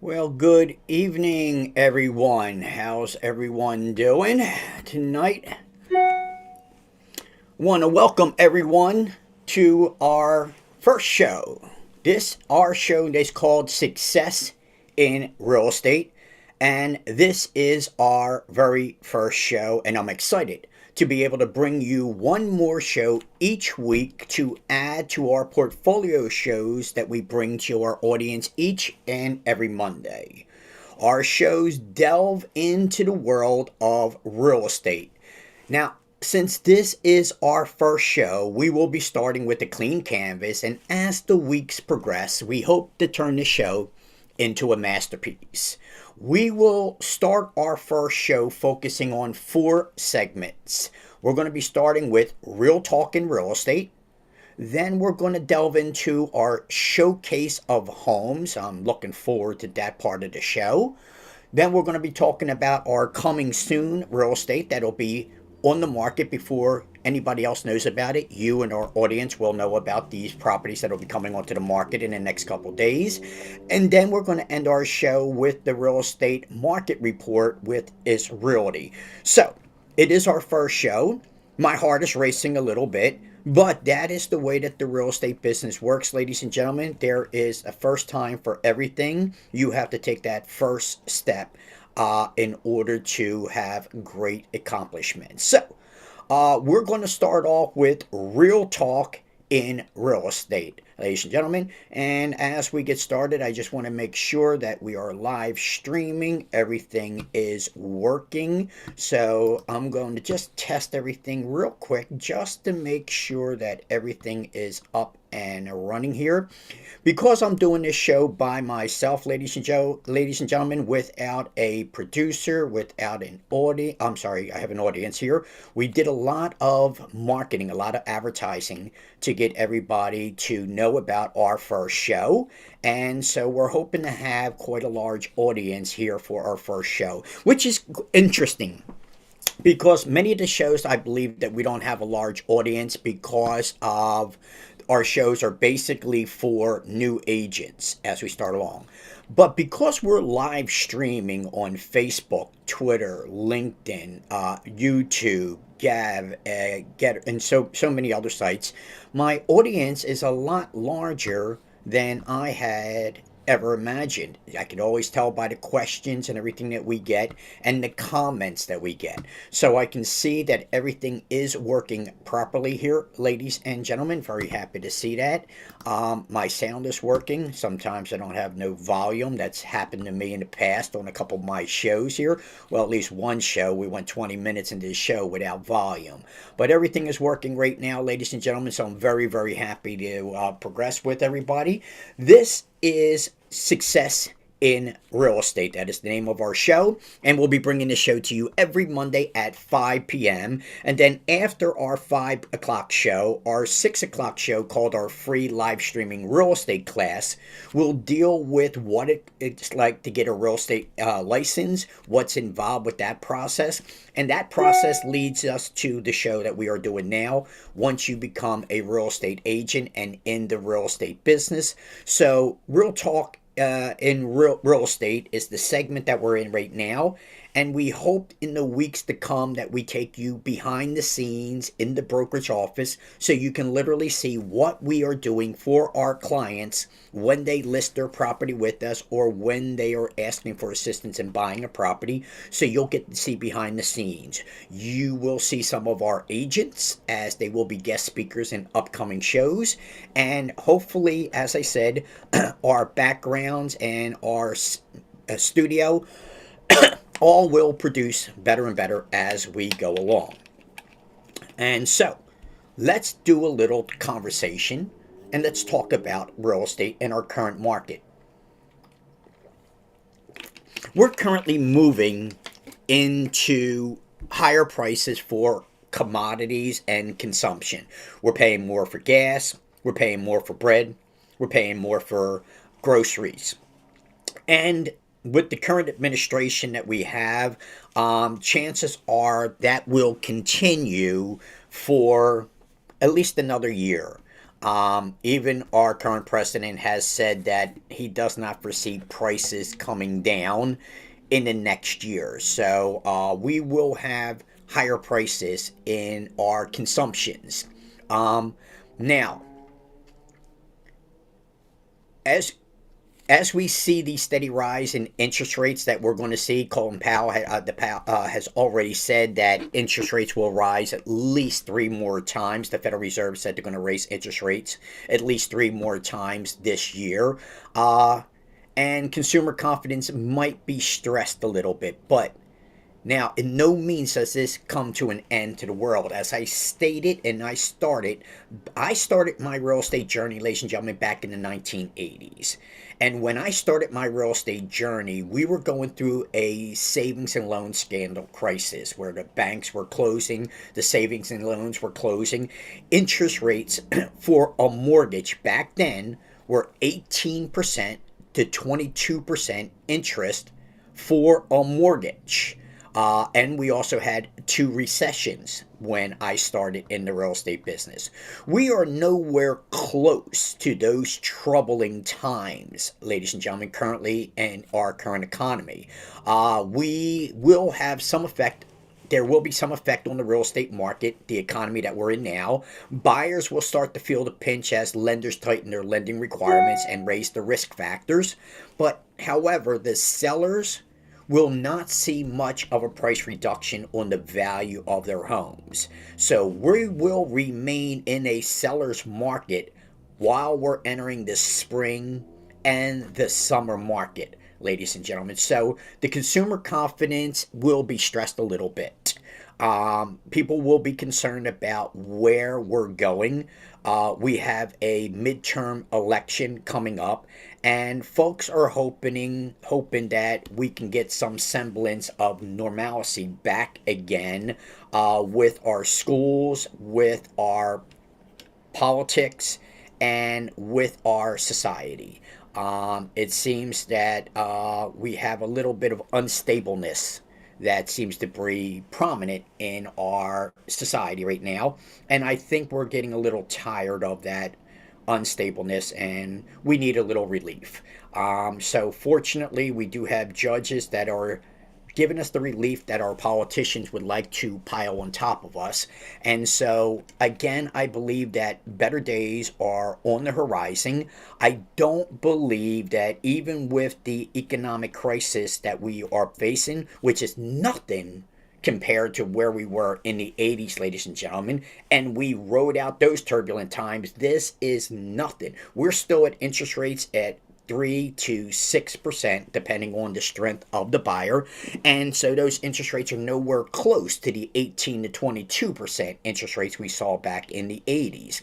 Well, good evening, everyone. How's everyone doing tonight? Want to welcome everyone to our first show. Our show is called Success in Real Estate, and this is our very first show, and I'm excited to be able to bring you one more show each week to add to our portfolio shows that we bring to our audience each and every Monday. Our shows delve into the world of real estate. Now, since this is our first show, we will be starting with a clean canvas, and as the weeks progress, we hope to turn the show into a masterpiece. We will start our first show focusing on four segments. We're going to be starting with Real Talk in Real Estate. Then we're going to delve into our showcase of homes. I'm looking forward to that part of the show. Then we're going to be talking about our coming soon real estate that'll be on the market before anybody else knows about it. You and our audience will know about these properties that will be coming onto the market in the next couple days. And then we're going to end our show with the real estate market report with Is Realty. So it is our first show. My heart is racing a little bit, but that is the way that the real estate business works, ladies and gentlemen. There is a first time for everything. You have to take that first step in order to have great accomplishments. So, we're going to start off with Real Talk in Real Estate, ladies and gentlemen. And as we get started, I just want to make sure that we are live streaming. Everything is working. So I'm going to just test everything real quick just to make sure that everything is up and running here. Because I'm doing this show by myself, ladies and gentlemen, without a producer, without an audience. I'm sorry, I have an audience here. We did a lot of marketing, a lot of advertising to get everybody to know about our first show. And so we're hoping to have quite a large audience here for our first show, which is interesting because many of the shows, I believe that we don't have a large audience because of our shows are basically for new agents as we start along. But because we're live streaming on Facebook, Twitter, LinkedIn, YouTube, Gav, Get, and so many other sites, my audience is a lot larger than I had ever imagined. I can always tell by the questions and everything that we get and the comments that we get. So I can see that everything is working properly here, ladies and gentlemen. Very happy to see that. My sound is working. Sometimes I don't have no volume. That's happened to me in the past on a couple of my shows here. Well, at least one show, we went 20 minutes into the show without volume. But everything is working right now, ladies and gentlemen. So I'm very, very happy to progress with everybody. This is Success in Real Estate. That is the name of our show, and we'll be bringing this show to you every Monday at 5 p.m. And then after our 5 o'clock show, our 6 o'clock show called our free live streaming real estate class will deal with what it's like to get a real estate license, what's involved with that process. And that process leads us to the show that we are doing now, once you become a real estate agent and in the real estate business. So Real Talk in real estate is the segment that we're in right now, and we hope in the weeks to come that we take you behind the scenes in the brokerage office so you can literally see what we are doing for our clients when they list their property with us or when they are asking for assistance in buying a property. So you'll get to see behind the scenes. You will see some of our agents as they will be guest speakers in upcoming shows, and hopefully, as I said, our backgrounds and our studio all will produce better and better as we go along. And so, let's do a little conversation and let's talk about real estate in our current market. We're currently moving into higher prices for commodities and consumption. We're paying more for gas, we're paying more for bread, we're paying more for groceries. And with the current administration that we have, chances are that will continue for at least another year. Even our current president has said that he does not foresee prices coming down in the next year. So we will have higher prices in our consumptions. Um, Now, as as we see the steady rise in interest rates that we're going to see, Colin Powell, has already said that interest rates will rise at least three more times. The Federal Reserve said they're going to raise interest rates at least three more times this year. And consumer confidence might be stressed a little bit, but now, in no means does this come to an end to the world. As I stated and I started my real estate journey, ladies and gentlemen, back in the 1980s. And when I started my real estate journey, we were going through a savings and loan scandal crisis where the banks were closing, the savings and loans were closing. Interest rates for a mortgage back then were 18% to 22% interest for a mortgage. And we also had two recessions when I started in the real estate business. We are nowhere close to those troubling times, ladies and gentlemen, currently in our current economy. We will have some effect. There will be some effect on the real estate market, the economy that we're in now. Buyers will start to feel the pinch as lenders tighten their lending requirements and raise the risk factors. But, however, the sellers will not see much of a price reduction on the value of their homes. So we will remain in a seller's market while we're entering the spring and the summer market, ladies and gentlemen. So the consumer confidence will be stressed a little bit. People will be concerned about where we're going. We have a midterm election coming up, and folks are hoping that we can get some semblance of normalcy back again with our schools, with our politics, and with our society. It seems that we have a little bit of unstableness that seems to be prominent in our society right now. And I think we're getting a little tired of that unstableness and we need a little relief. So, fortunately, we do have judges that are giving us the relief that our politicians would like to pile on top of us. And so, again, I believe that better days are on the horizon. I don't believe that even with the economic crisis that we are facing, which is nothing compared to where we were in the 80s, ladies and gentlemen, and we rode out those turbulent times, this is nothing. We're still at interest rates at 3 to 6%, depending on the strength of the buyer. And so those interest rates are nowhere close to the 18 to 22% interest rates we saw back in the 80s.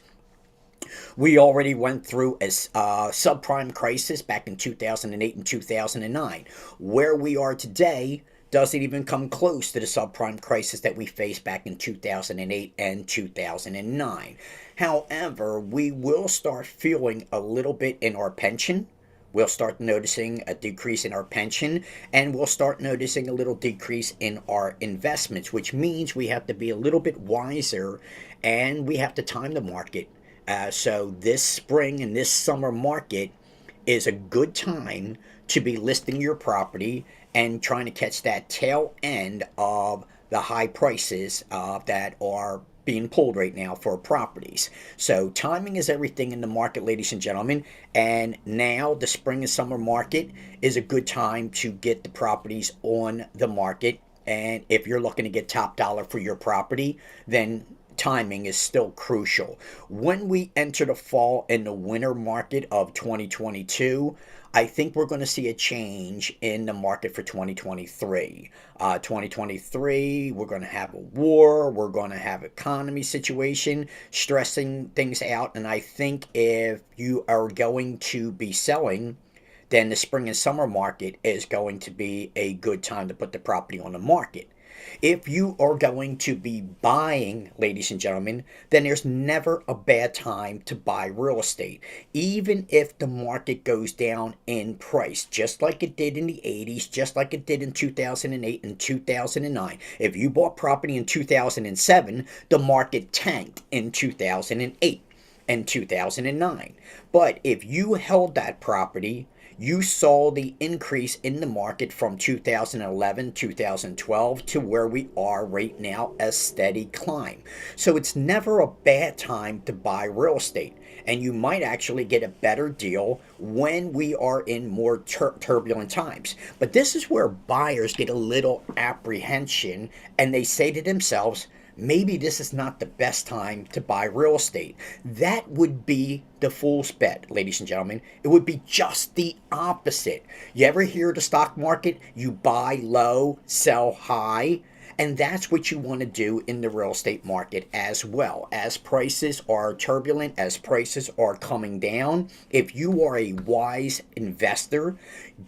We already went through a subprime crisis back in 2008 and 2009. Where we are today doesn't even come close to the subprime crisis that we faced back in 2008 and 2009. However, we will start feeling a little bit in our pension. We'll start noticing a decrease in our pension, and we'll start noticing a little decrease in our investments, which means we have to be a little bit wiser and we have to time the market. So, this spring and this summer market is a good time to be listing your property and trying to catch that tail end of the high prices that are being pulled right now for properties. So timing is everything in the market, ladies and gentlemen. And now the spring and summer market is a good time to get the properties on the market. And if you're looking to get top dollar for your property, then timing is still crucial. When we enter the fall and the winter market of 2022, I think we're going to see a change in the market for 2023. 2023, we're going to have a war, we're going to have economy situation stressing things out, and I think if you are going to be selling, then the spring and summer market is going to be a good time to put the property on the market. If you are going to be buying, ladies and gentlemen, then there's never a bad time to buy real estate. Even if the market goes down in price, just like it did in the 80s, just like it did in 2008 and 2009. If you bought property in 2007, the market tanked in 2008. in 2009. But if you held that property, you saw the increase in the market from 2011, 2012 to where we are right now, a steady climb. So it's never a bad time to buy real estate. And you might actually get a better deal when we are in more turbulent times. But this is where buyers get a little apprehension and they say to themselves, maybe this is not the best time to buy real estate. That would be the fool's bet, ladies and gentlemen. It would be just the opposite. You ever hear the stock market? You buy low, sell high. And that's what you want to do in the real estate market as well. As prices are turbulent, as prices are coming down, if you are a wise investor,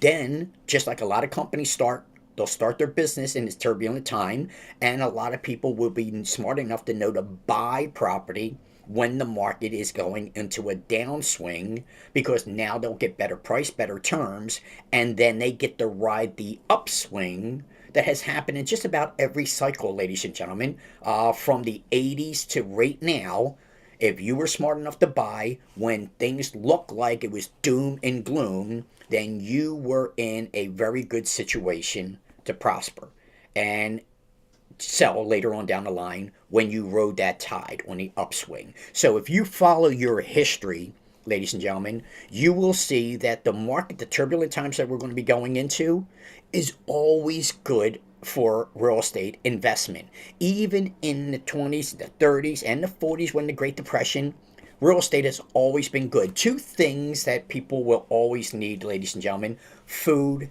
then just like a lot of companies they'll start their business in this turbulent time, and a lot of people will be smart enough to know to buy property when the market is going into a downswing, because now they'll get better price, better terms, and then they get to ride the upswing that has happened in just about every cycle, ladies and gentlemen, from the 80s to right now. If you were smart enough to buy when things looked like it was doom and gloom, then you were in a very good situation to prosper and sell later on down the line when you rode that tide on the upswing. So if you follow your history, ladies and gentlemen, you will see that the market, the turbulent times that we're going to be going into, is always good for real estate investment. Even in the 20s, the 30s, and the 40s when the Great Depression, real estate has always been good. Two things that people will always need, ladies and gentlemen: food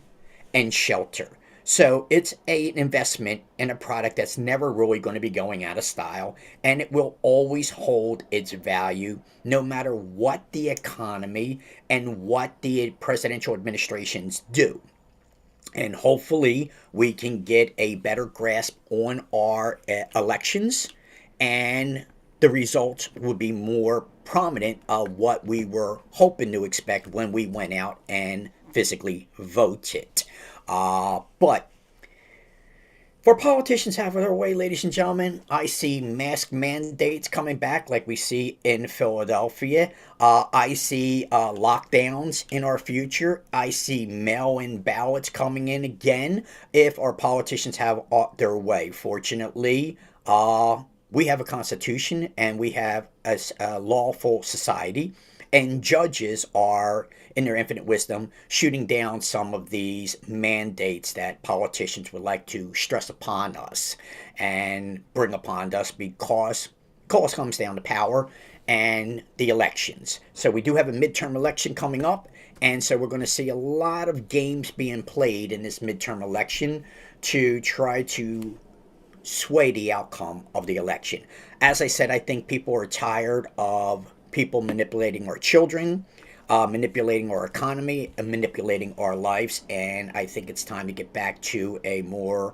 and shelter. So it's an investment in a product that's never really going to be going out of style, and it will always hold its value no matter what the economy and what the presidential administrations do. And hopefully we can get a better grasp on our elections, and the results will be more prominent of what we were hoping to expect when we went out and physically voted. But for politicians having their way, ladies and gentlemen, I see mask mandates coming back like we see in Philadelphia. I see lockdowns in our future. I see mail-in ballots coming in again if our politicians have their way. Fortunately, we have a constitution and we have a lawful society, and judges are, in their infinite wisdom, shooting down some of these mandates that politicians would like to stress upon us and bring upon us, because comes down to power and the elections. So we do have a midterm election coming up, and so we're going to see a lot of games being played in this midterm election to try to sway the outcome of the election. As I said, I think people are tired of people manipulating our children, manipulating our economy, and manipulating our lives. And I think it's time to get back to a more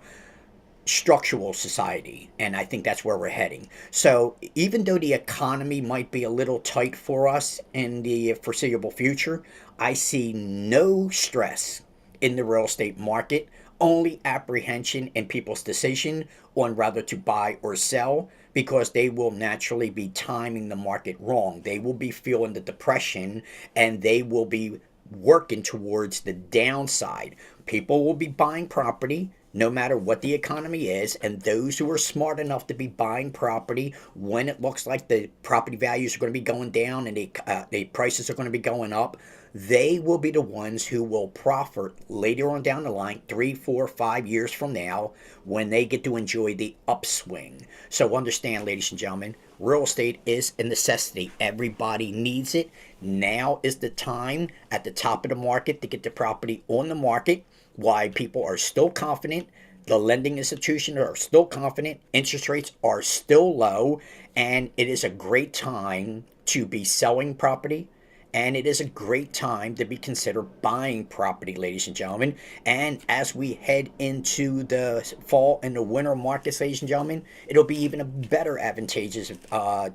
structural society. And I think that's where we're heading. So even though the economy might be a little tight for us in the foreseeable future, I see no stress in the real estate market, only apprehension in people's decision on whether to buy or sell, because they will naturally be timing the market wrong. They will be feeling the depression and they will be working towards the downside. People will be buying property no matter what the economy is, and those who are smart enough to be buying property when it looks like the property values are going to be going down and the prices are going to be going up, they will be the ones who will profit later on down the line, 3, 4, 5 years from now, when they get to enjoy the upswing. So understand, ladies and gentlemen, real estate is a necessity. Everybody needs it. Now is the time at the top of the market to get the property on the market. Why people are still confident, the lending institutions are still confident, interest rates are still low, and it is a great time to be selling property, and it is a great time to be considered buying property, ladies and gentlemen. And as we head into the fall and the winter markets, ladies and gentlemen, it'll be even a better advantageous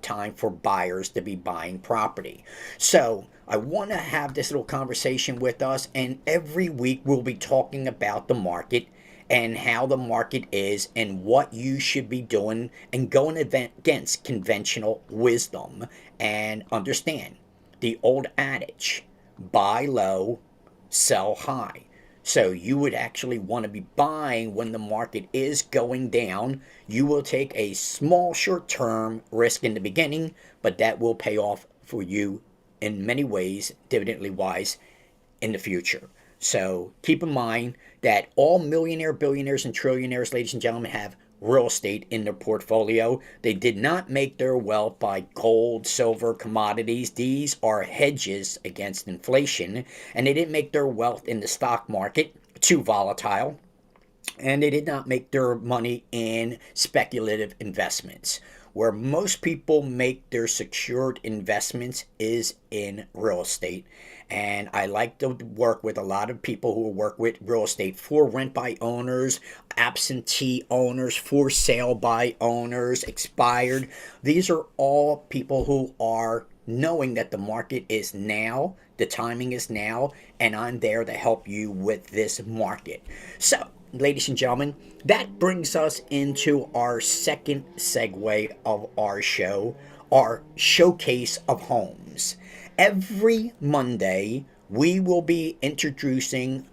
time for buyers to be buying property. So I want to have this little conversation with us, and every week we'll be talking about the market and how the market is and what you should be doing and going against conventional wisdom. And understand the old adage, buy low, sell high. So you would actually want to be buying when the market is going down. You will take a small short-term risk in the beginning, but that will pay off for you in many ways, dividendly wise, in the future. So keep in mind that all millionaire, billionaires, and trillionaires, ladies and gentlemen, have real estate in their portfolio. They did not make their wealth by gold, silver, commodities. These are hedges against inflation. And they didn't make their wealth in the stock market, too volatile. And they did not make their money in speculative investments. Where most people make their secured investments is in real estate. And I like to work with a lot of people who work with real estate for rent by owners, absentee owners, for sale by owners, expired. These are all people who are knowing that the market is now, the timing is now, and I'm there to help you with this market. So, ladies and gentlemen, that brings us into our second segue of our show, our showcase of homes. Every Monday, we will be introducing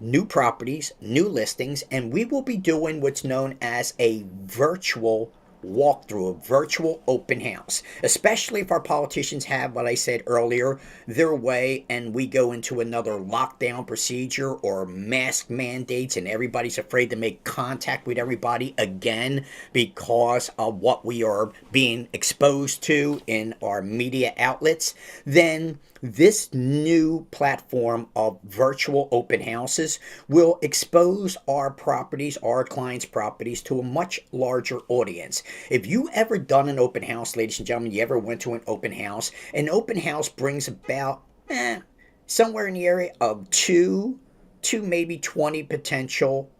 new properties, new listings, and we will be doing what's known as a virtual walkthrough, a virtual open house, especially if our politicians have what I said earlier, their way, and we go into another lockdown procedure or mask mandates, and everybody's afraid to make contact with everybody again because of what we are being exposed to in our media outlets. Then this new platform of virtual open houses will expose our properties, our clients' properties, to a much larger audience. If you ever done an open house, ladies and gentlemen, you ever went to an open house brings about somewhere in the area of two to maybe 20 potential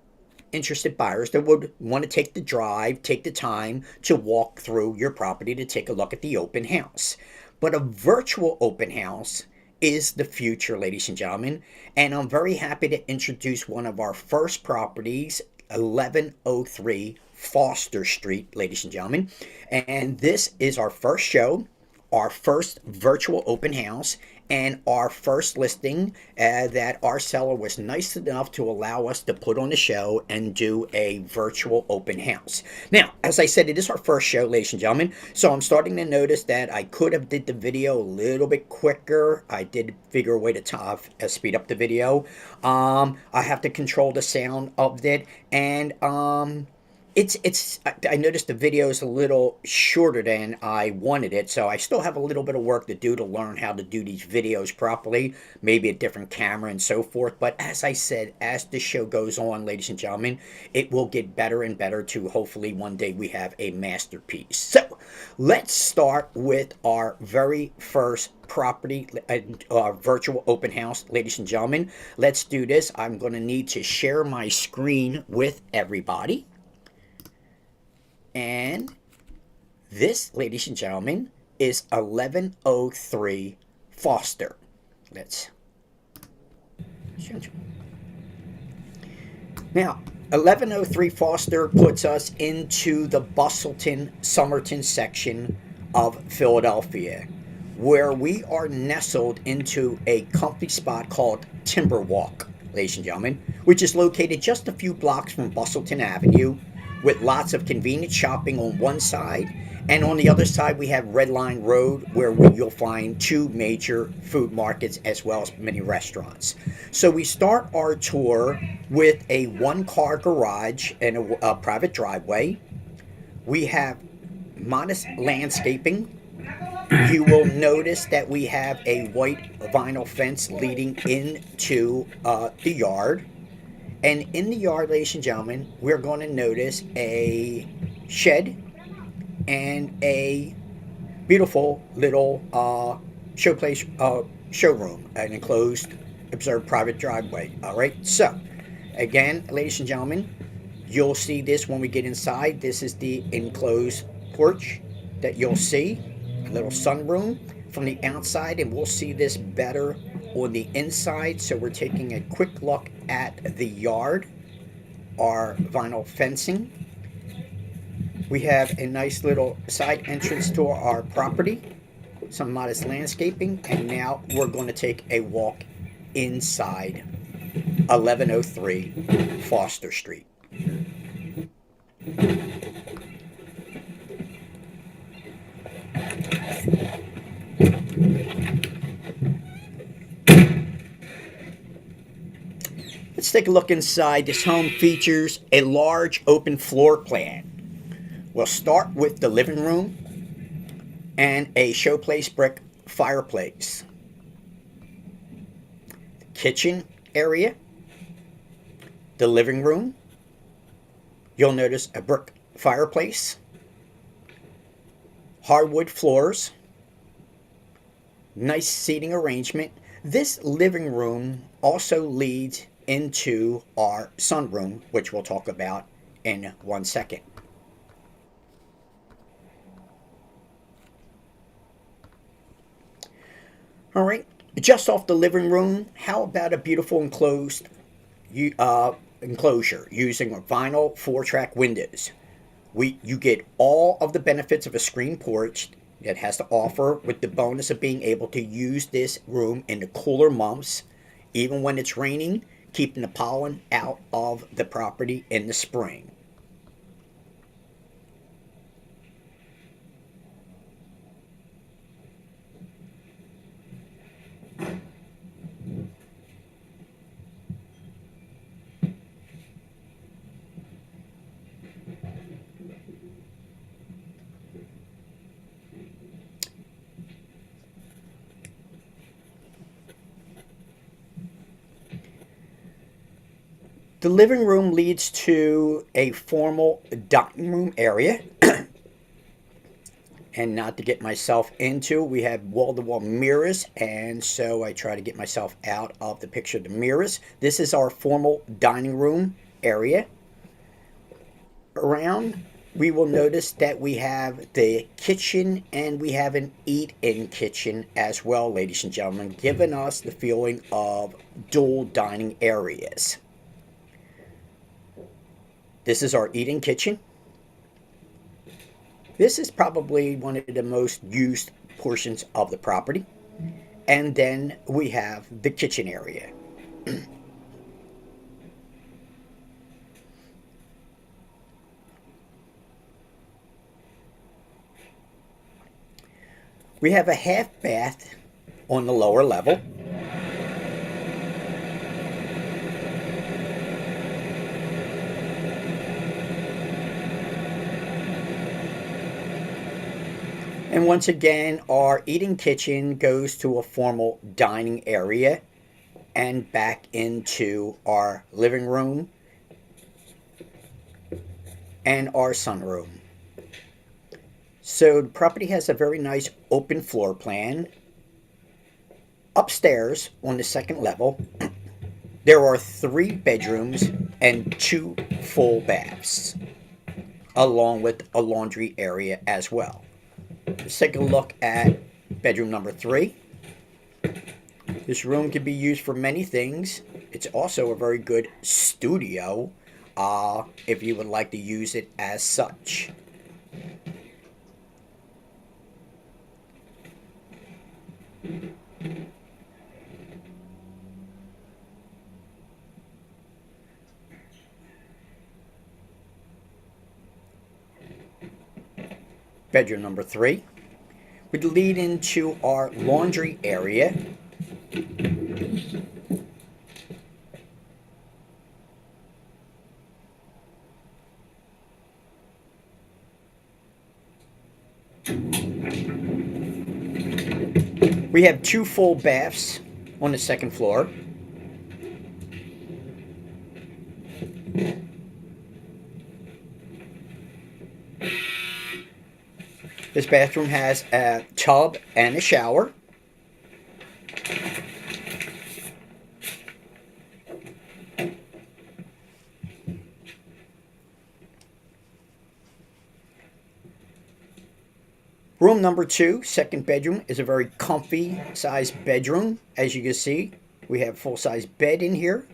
interested buyers that would want to take the drive, take the time to walk through your property to take a look at the open house. But a virtual open house is the future, ladies and gentlemen. And I'm very happy to introduce one of our first properties, 1103 Foster Street, ladies and gentlemen. And this is our first show, our first virtual open house, and our first listing that our seller was nice enough to allow us to put on the show and do a virtual open house. Now, as I said, it is our first show, ladies and gentlemen, so I'm starting to notice that I could have did the video a little bit quicker. I did figure a way to speed up the video. I have to control the sound of it, and I noticed the video is a little shorter than I wanted it, so I still have a little bit of work to do to learn how to do these videos properly, maybe a different camera and so forth. But as I said, as the show goes on, ladies and gentlemen, it will get better and better to hopefully one day we have a masterpiece. So let's start with our very first property, virtual open house, ladies and gentlemen. Let's do this. I'm going to need to share my screen with everybody. And this, ladies and gentlemen, is 1103 Foster. Now, 1103 Foster puts us into the Bustleton, Somerton section of Philadelphia, where we are nestled into a comfy spot called Timberwalk, ladies and gentlemen, which is located just a few blocks from Bustleton Avenue, with lots of convenient shopping on one side, and on the other side we have Red Line Road, where you'll find two major food markets as well as many restaurants. So we start our tour with a one-car garage and a private driveway. We have modest landscaping. You will notice that we have a white vinyl fence leading into the yard. And in the yard, ladies and gentlemen, we're going to notice a shed and a beautiful little showroom, an enclosed, observed private driveway. All right. So, again, ladies and gentlemen, you'll see this when we get inside. This is the enclosed porch that you'll see, a little sunroom from the outside, and we'll see this better on the inside. So we're taking a quick look at the yard. our vinyl fencing. We have a nice little side entrance to our property, some modest landscaping, and now we're going to take a walk inside 1103 Foster Street. Let's take a look inside. This home features a large open floor plan. We'll start with the living room and a showplace brick fireplace. The kitchen area, the living room. You'll notice a brick fireplace, hardwood floors, nice seating arrangement. This living room also leads into our sunroom, which we'll talk about in 1 second. All right, just off the living room, how about a beautiful enclosure using vinyl 4-track windows? You get all of the benefits of a screen porch that has to offer, with the bonus of being able to use this room in the cooler months, even when it's raining, keeping the pollen out of the property in the spring. The living room leads to a formal dining room area. And not to get myself into, we have wall-to-wall mirrors, and so I try to get myself out of the picture of the mirrors. This is our formal dining room area. Around, we will notice that we have the kitchen and we have an eat-in kitchen as well, ladies and gentlemen, giving us the feeling of dual dining areas. This is our eat-in kitchen. This is probably one of the most used portions of the property. And then we have the kitchen area. We have a half bath on the lower level. And once again, our eating kitchen goes to a formal dining area and back into our living room and our sunroom. So the property has a very nice open floor plan. Upstairs on the second level, there are 3 bedrooms and 2 full baths, along with a laundry area as well. Let's take a look at bedroom number 3. This room can be used for many things. It's also a very good studio if you would like to use it as such. Bedroom number 3 would lead into our laundry area. We have 2 full baths on the second floor. This bathroom has a tub and a shower. Room number 2, second bedroom, is a very comfy sized bedroom. As you can see, we have a full-size bed in here.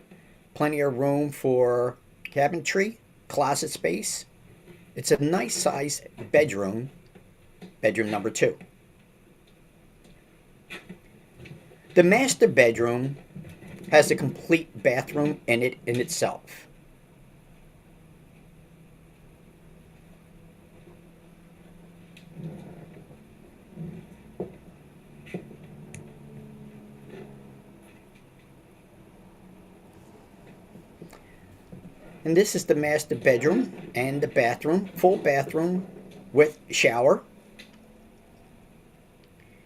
Plenty of room for cabinetry, closet space. It's a nice sized bedroom, bedroom number 2. The master bedroom has a complete bathroom in it in itself. And this is the master bedroom and the bathroom, full bathroom with shower,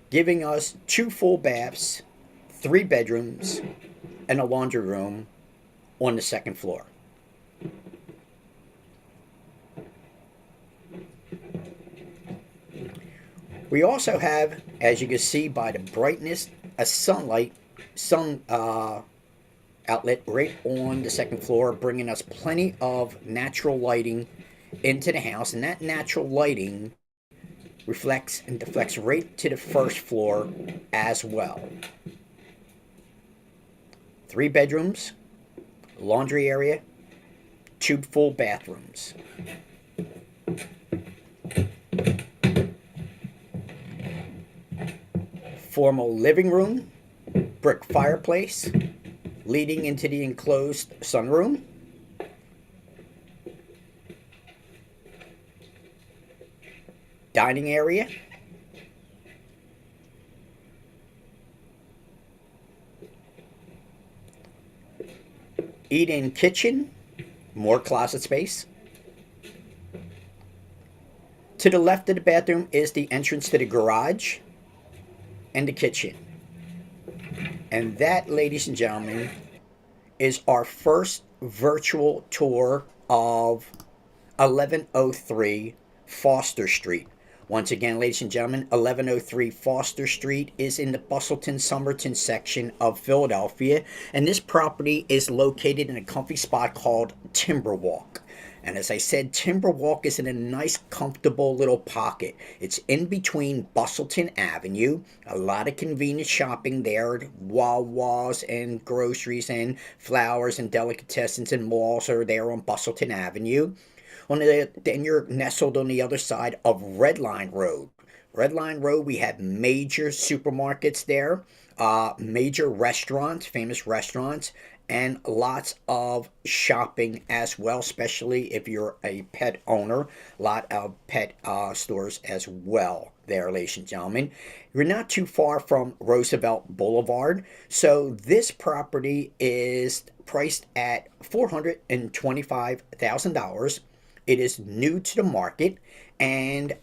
giving us 2 full baths, 3 bedrooms, and a laundry room on the second floor. We also have, as you can see by the brightness, a sun outlet right on the second floor, bringing us plenty of natural lighting into the house, and that natural lighting reflects and deflects right to the first floor as well. 3 bedrooms, laundry area, 2 full bathrooms. Formal living room, brick fireplace, leading into the enclosed sunroom. Dining area. Eat-in kitchen, more closet space. To the left of the bathroom is the entrance to the garage and the kitchen. And that, ladies and gentlemen, is our first virtual tour of 1103 Foster Street. Once again, ladies and gentlemen, 1103 Foster Street is in the Bustleton-Somerton section of Philadelphia, and this property is located in a comfy spot called Timberwalk. And as I said, Timberwalk is in a nice, comfortable little pocket. It's in between Bustleton Avenue, a lot of convenient shopping there, Wawas and groceries and flowers and delicatessens and malls are there on Bustleton Avenue. Then you're nestled on the other side of Red Line Road. Red Line Road, we have major supermarkets there, major restaurants, famous restaurants, and lots of shopping as well, especially if you're a pet owner. A lot of pet stores as well there, ladies and gentlemen. You're not too far from Roosevelt Boulevard. So this property is priced at $425,000. It is new to the market, and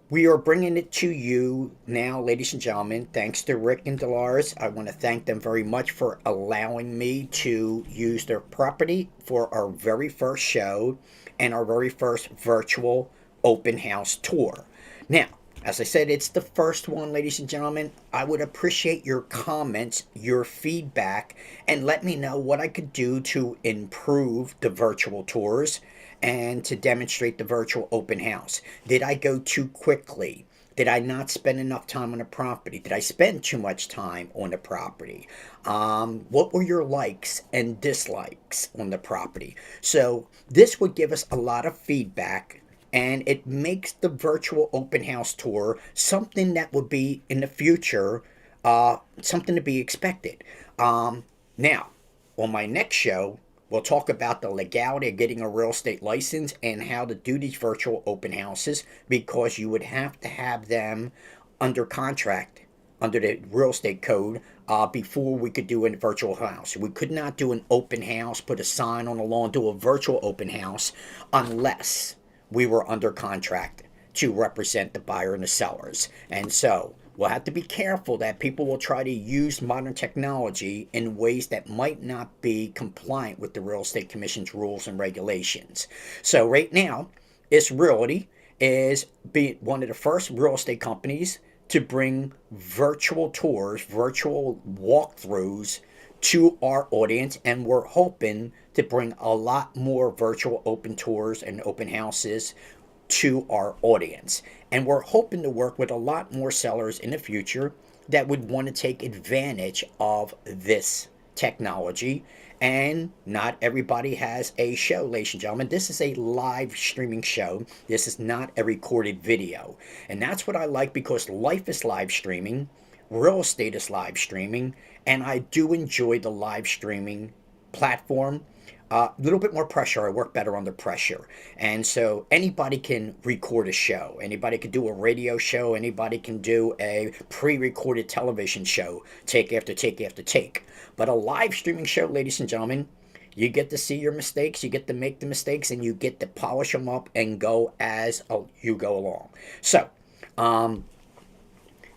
we are bringing it to you now, ladies and gentlemen, thanks to Rick and Dolores. I want to thank them very much for allowing me to use their property for our very first show and our very first virtual open house tour. Now, as I said, it's the first one, ladies and gentlemen. I would appreciate your comments, your feedback, and let me know what I could do to improve the virtual tours and to demonstrate the virtual open house. Did I go too quickly? Did I not spend enough time on the property? Did I spend too much time on the property? What were your likes and dislikes on the property? So this would give us a lot of feedback, and it makes the virtual open house tour something that would be in the future, something to be expected. Now, on my next show, we'll talk about the legality of getting a real estate license and how to do these virtual open houses, because you would have to have them under contract under the real estate code before we could do a virtual house. We could not do an open house, put a sign on the lawn, do a virtual open house unless we were under contract to represent the buyer and the sellers. And so we'll have to be careful that people will try to use modern technology in ways that might not be compliant with the Real Estate Commission's rules and regulations. So right now, It's Realty is one of the first real estate companies to bring virtual tours, virtual walkthroughs to our audience, and we're hoping to bring a lot more virtual open tours and open houses to our audience. And we're hoping to work with a lot more sellers in the future that would want to take advantage of this technology, and not everybody has a show, ladies and gentlemen. This is a live streaming show. This is not a recorded video. And that's what I like, because life is live streaming, real estate is live streaming, and I do enjoy the live streaming platform. A little bit more pressure. I work better under pressure. And so anybody can record a show. Anybody can do a radio show. Anybody can do a pre recorded television show, take after take after take. But a live streaming show, ladies and gentlemen, you get to see your mistakes, you get to make the mistakes, and you get to polish them up and go as you go along. So,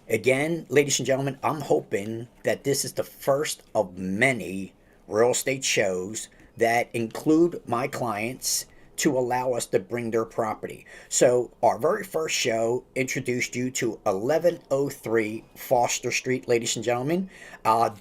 again, ladies and gentlemen, I'm hoping that this is the first of many real estate shows that include my clients to allow us to bring their property. So our very first show introduced you to 1103 Foster Street, ladies and gentlemen.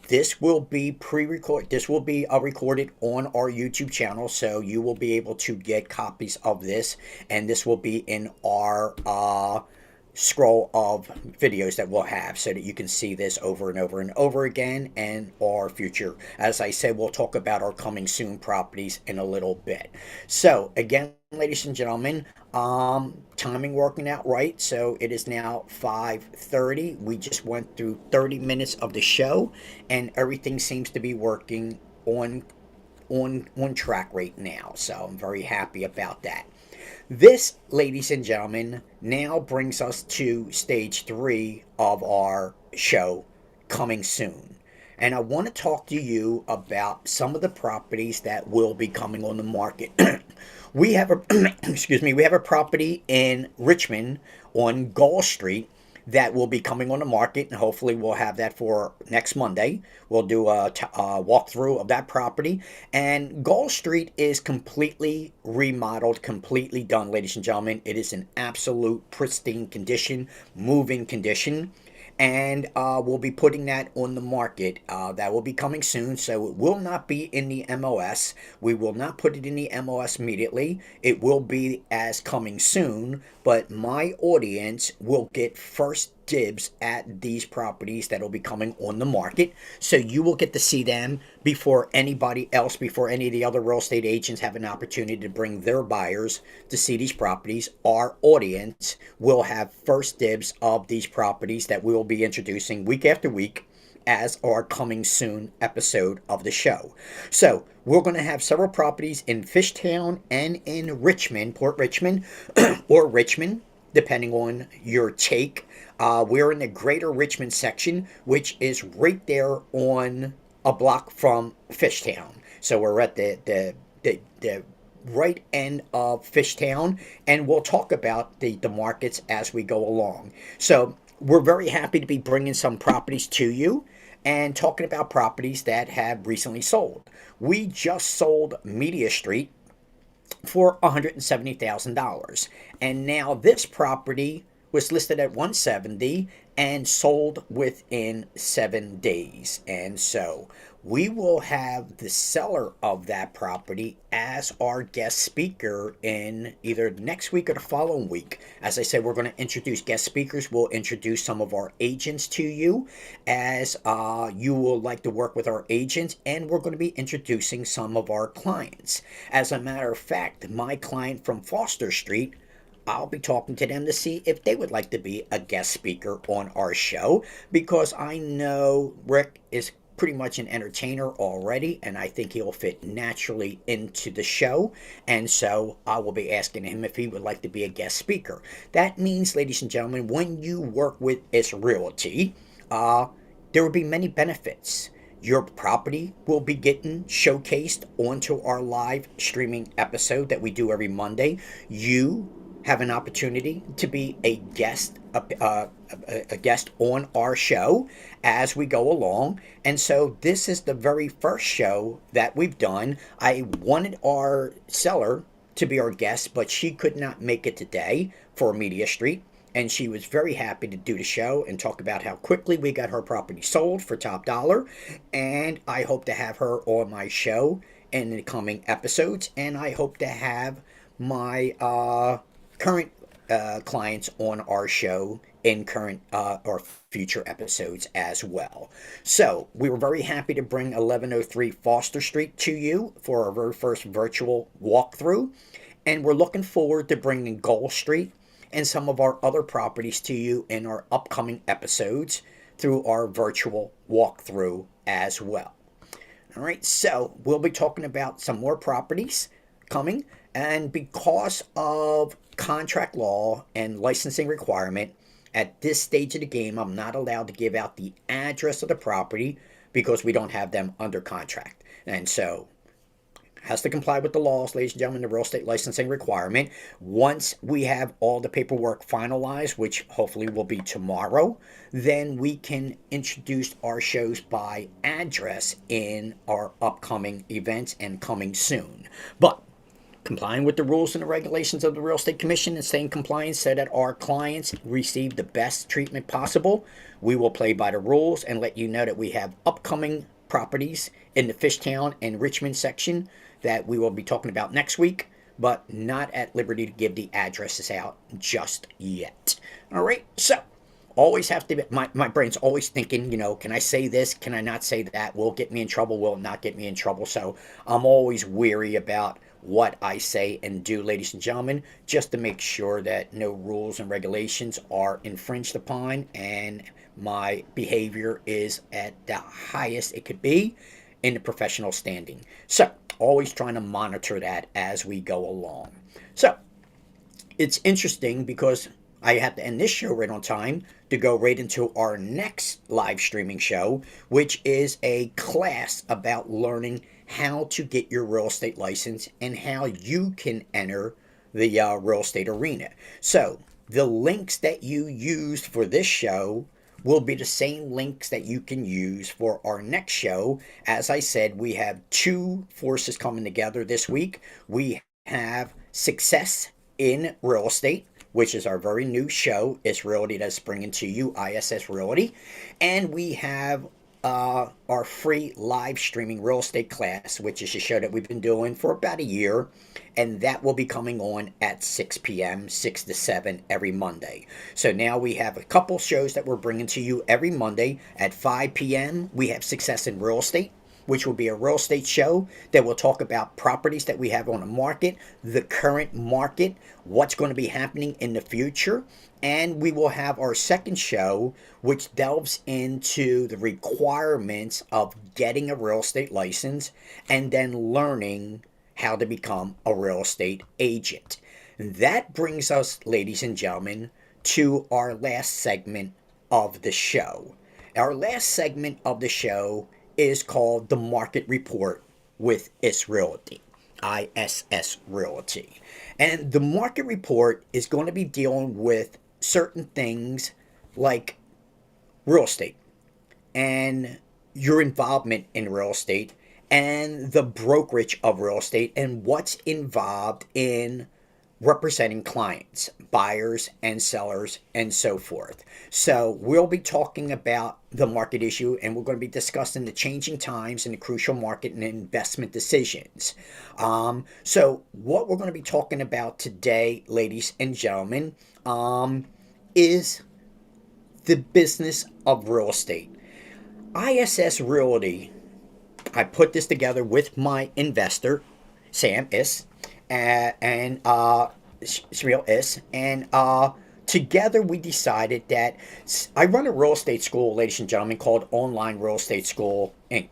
This will be pre-recorded. This will be recorded on our YouTube channel, so you will be able to get copies of this, and this will be in our scroll of videos that we'll have, so that you can see this over and over and over again, and our future. As I said, we'll talk about our coming soon properties in a little bit. So again, ladies and gentlemen, timing working out right. So it is now 5:30. We just went through 30 minutes of the show, and everything seems to be working on track right now. So I'm very happy about that. This, ladies and gentlemen, now brings us to stage 3 of our show, coming soon. And I want to talk to you about some of the properties that will be coming on the market. We have a excuse me, we have a property in Richmond on Gall Street that will be coming on the market, and hopefully we'll have that for next Monday. We'll do a walkthrough of that property. And Gall Street is completely remodeled, completely done, ladies and gentlemen. It is in absolute pristine condition, moving condition. And we'll be putting that on the market. That will be coming soon, so it will not be in the MLS. We will not put it in the MLS immediately. It will be as coming soon, but my audience will get first dibs at these properties that will be coming on the market. So you will get to see them before anybody else, before any of the other real estate agents have an opportunity to bring their buyers to see these properties. Our audience will have first dibs of these properties that we will be introducing week after week as our coming soon episode of the show. So we're going to have several properties in Fishtown and in Richmond, Port Richmond, or Richmond, depending on your take. We're in the greater Richmond section, which is right there on a block from Fishtown. So we're at the right end of Fishtown, and we'll talk about the markets as we go along. So we're very happy to be bringing some properties to you and talking about properties that have recently sold. We just sold Media Street for $170,000, and now this property was listed at 170 and sold within 7 days. And so we will have the seller of that property as our guest speaker in either next week or the following week. As I said, we're going to introduce guest speakers. We'll introduce some of our agents to you, as you will like to work with our agents, and we're going to be introducing some of our clients. As a matter of fact, my client from Foster Street, I'll be talking to them to see if they would like to be a guest speaker on our show, because I know Rick is pretty much an entertainer already, and I think he'll fit naturally into the show. And so I will be asking him if he would like to be a guest speaker. That means, ladies and gentlemen, when you work with IS Realty, there will be many benefits. Your property will be getting showcased onto our live streaming episode that we do every Monday. You have an opportunity to be a guest on our show as we go along. And so this is the very first show that we've done. I wanted our seller to be our guest, but she could not make it today for Media Street, and she was very happy to do the show and talk about how quickly we got her property sold for top dollar. And I hope to have her on my show in the coming episodes, and I hope to have my current clients on our show in current or future episodes as well. So we were very happy to bring 1103 Foster Street to you for our very first virtual walkthrough. And we're looking forward to bringing Gold Street and some of our other properties to you in our upcoming episodes through our virtual walkthrough as well. All right, so we'll be talking about some more properties coming, and because of contract law and licensing requirement, at this stage of the game, I'm not allowed to give out the address of the property because we don't have them under contract. And so has to comply with the laws, ladies and gentlemen, the real estate licensing requirement. Once we have all the paperwork finalized, which hopefully will be tomorrow, then we can introduce our shows by address in our upcoming events and coming soon. But complying with the rules and the regulations of the Real Estate Commission and staying compliant so that our clients receive the best treatment possible, we will play by the rules and let you know that we have upcoming properties in the Fishtown and Richmond section that we will be talking about next week, but not at liberty to give the addresses out just yet. All right, so always have to, my brain's always thinking, can I say this? Can I not say that? Will it get me in trouble? Will it not get me in trouble? So I'm always weary about what I say and do, ladies and gentlemen, just to make sure that no rules and regulations are infringed upon and my behavior is at the highest it could be in the professional standing. So always trying to monitor that as we go along. So it's interesting because I have to end this show right on time to go right into our next live streaming show, which is a class about learning how to get your real estate license and how you can enter the real estate arena. So the links that you used for this show will be the same links that you can use for our next show. As I said, we have two forces coming together this week. We have Success in Real Estate, which is our very new show. It's Realty that's bringing to you ISS Realty. And we have our free live streaming real estate class, which is a show that we've been doing for about a year, and that will be coming on at 6 p.m., 6 to 7 every Monday. So now we have a couple shows that we're bringing to you every Monday at 5 p.m. We have Success in Real Estate, which will be a real estate show that will talk about properties that we have on the market, the current market, what's going to be happening in the future. And we will have our second show, which delves into the requirements of getting a real estate license and then learning how to become a real estate agent. That brings us, ladies and gentlemen, to our last segment of the show. Our last segment of the show is called the Market Report with ISS Realty. ISS Realty. And the Market Report is going to be dealing with certain things like real estate and your involvement in real estate and the brokerage of real estate and what's involved in representing clients, buyers and sellers, and so forth. So we'll be talking about the market issue, and we're going to be discussing the changing times and the crucial market and investment decisions. So what we're going to be talking about today, ladies and gentlemen, is the business of real estate. ISS Realty, I put this together with my investor, Sam Is, and Shmuel Is, and together we decided that I run a real estate school, ladies and gentlemen, called Online Real Estate School Inc.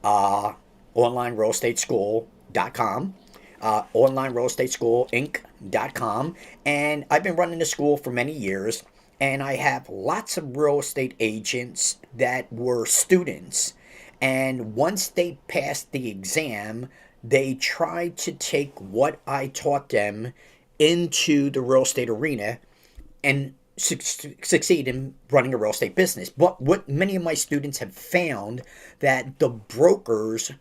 OnlineRealEstateSchool.com. OnlineRealEstateSchoolInc.com. And I've been running the school for many years, and I have lots of real estate agents that were students. And once they passed the exam, they tried to take what I taught them into the real estate arena and succeed in running a real estate business. But what many of my students have found that the brokers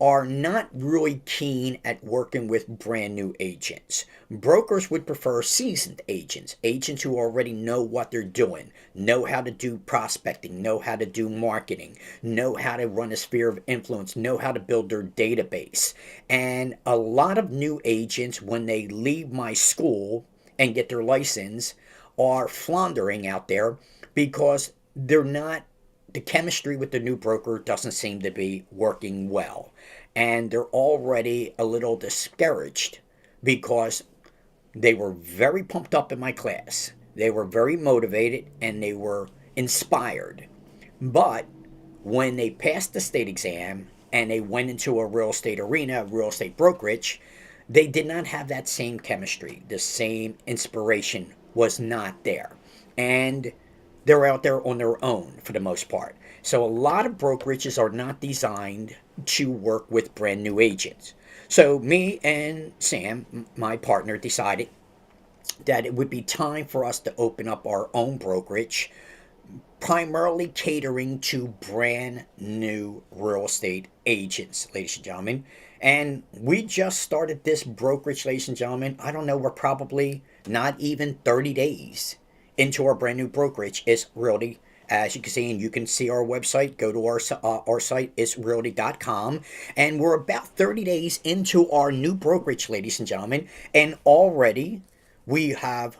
are not really keen at working with brand new agents. Brokers would prefer seasoned agents, agents who already know what they're doing, know how to do prospecting, know how to do marketing, know how to run a sphere of influence, know how to build their database. And a lot of new agents, when they leave my school and get their license are floundering out there because they're not, the chemistry with the new broker doesn't seem to be working well. And they're already a little discouraged because they were very pumped up in my class. They were very motivated and they were inspired. But when they passed the state exam and they went into a real estate arena, real estate brokerage, they did not have that same chemistry. The same inspiration was not there. And they're out there on their own for the most part. So a lot of brokerages are not designed to work with brand new agents. So me and Sam, my partner, decided that it would be time for us to open up our own brokerage, primarily catering to brand new real estate agents, ladies and gentlemen. And we just started this brokerage, ladies and gentlemen. I don't know, we're probably not even 30 days into our brand new brokerage. It's Realty. As you can see, and you can see our website, go to our site, it's realty.com. And we're about 30 days into our new brokerage, ladies and gentlemen. And already we have